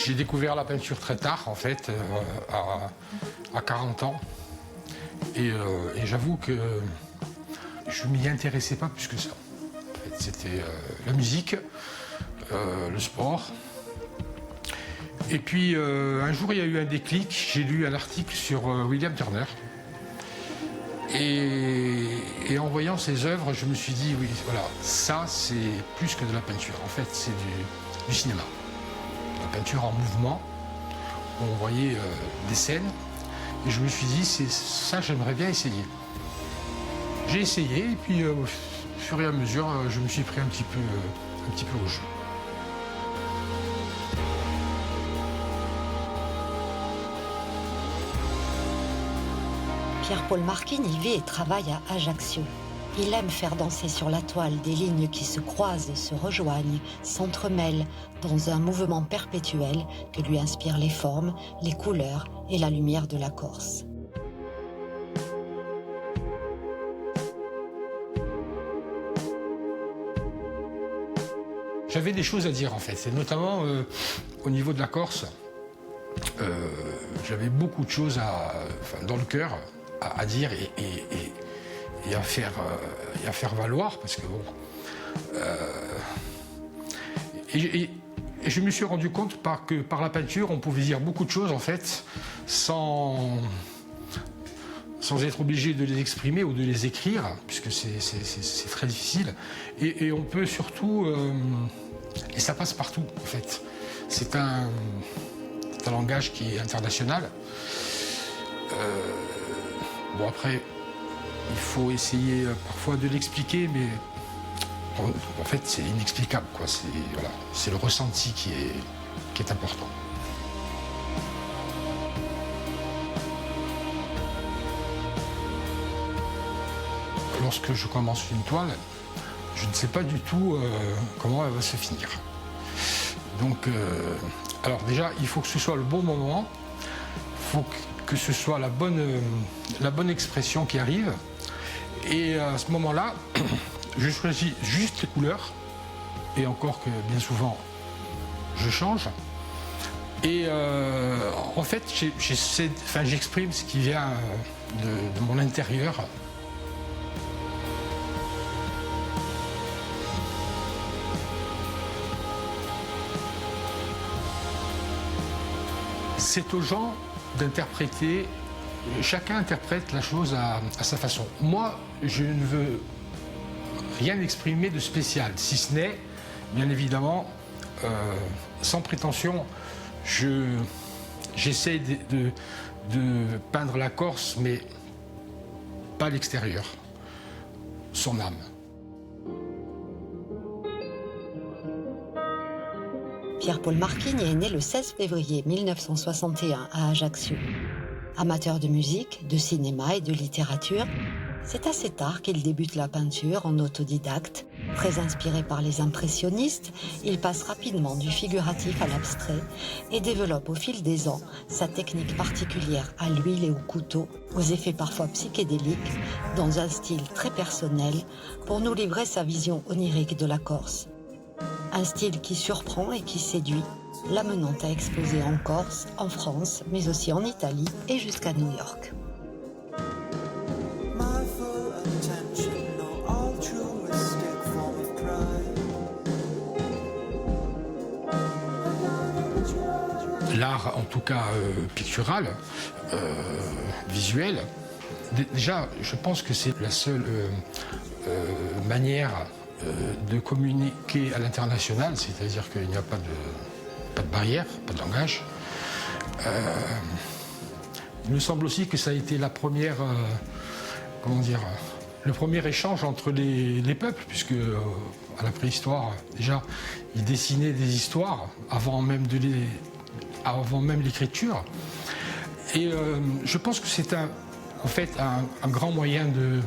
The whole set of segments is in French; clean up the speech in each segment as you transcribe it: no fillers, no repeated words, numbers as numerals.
J'ai découvert la peinture très tard, en fait, à 40 ans. Et j'avoue que je ne m'y intéressais pas plus que ça. En fait, c'était la musique, le sport. Et puis, un jour, il y a eu un déclic. J'ai lu un article sur William Turner. Et en voyant ses œuvres, je me suis dit, oui, voilà, ça, c'est plus que de la peinture. En fait, c'est du cinéma. La peinture en mouvement, où on voyait des scènes. Et je me suis dit, c'est ça, j'aimerais bien essayer. J'ai essayé, et puis, au fur et à mesure, je me suis pris un petit peu au jeu. Pierre-Paul Marquine y vit et travaille à Ajaccio. Il aime faire danser sur la toile des lignes qui se croisent, se rejoignent, s'entremêlent dans un mouvement perpétuel que lui inspirent les formes, les couleurs et la lumière de la Corse. J'avais des choses à dire en fait, et notamment au niveau de la Corse, j'avais beaucoup de choses dans le cœur à dire et à faire valoir, parce que bon, et je me suis rendu compte que par la peinture on pouvait dire beaucoup de choses en fait sans être obligé de les exprimer ou de les écrire, puisque c'est très difficile, et on peut surtout et ça passe partout en fait. C'est un langage qui est international. Bon, après, il faut essayer parfois de l'expliquer, mais en fait, c'est inexplicable, quoi. Voilà, c'est le ressenti qui est important. Lorsque je commence une toile, je ne sais pas du tout comment elle va se finir. Donc, alors déjà, il faut que ce soit le bon moment, il faut que ce soit la bonne expression qui arrive. Et à ce moment-là, je choisis juste les couleurs, et encore que bien souvent, je change. Et en fait, j'exprime ce qui vient de mon intérieur. C'est aux gens d'interpréter, chacun interprète la chose à sa façon. Moi, je ne veux rien exprimer de spécial, si ce n'est, bien évidemment, sans prétention, j'essaie de peindre la Corse, mais pas l'extérieur, son âme. Pierre-Paul Marquine est né le 16 février 1961 à Ajaccio. Amateur de musique, de cinéma et de littérature, c'est assez tard qu'il débute la peinture en autodidacte. Très inspiré par les impressionnistes, il passe rapidement du figuratif à l'abstrait et développe au fil des ans sa technique particulière à l'huile et au couteau, aux effets parfois psychédéliques, dans un style très personnel, pour nous livrer sa vision onirique de la Corse. Un style qui surprend et qui séduit, l'amenant à exposer en Corse, en France, mais aussi en Italie et jusqu'à New York. L'art, en tout cas pictural, visuel, déjà, je pense que c'est la seule manière de communiquer à l'international, c'est-à-dire qu'il n'y a pas de barrière, pas de langage. Il me semble aussi que ça a été la première, le premier échange entre les peuples, puisque à la préhistoire, déjà, ils dessinaient des histoires avant même l'écriture. Et je pense que c'est en fait un grand moyen de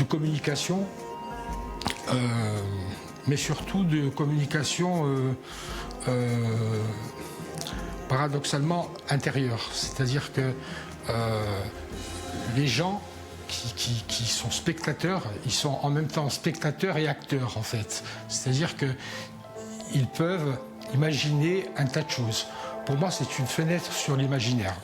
communication, mais surtout de communication paradoxalement intérieure. C'est-à-dire que les gens qui sont spectateurs, ils sont en même temps spectateurs et acteurs en fait. C'est-à-dire qu'ils peuvent imaginer un tas de choses. Pour moi, c'est une fenêtre sur l'imaginaire.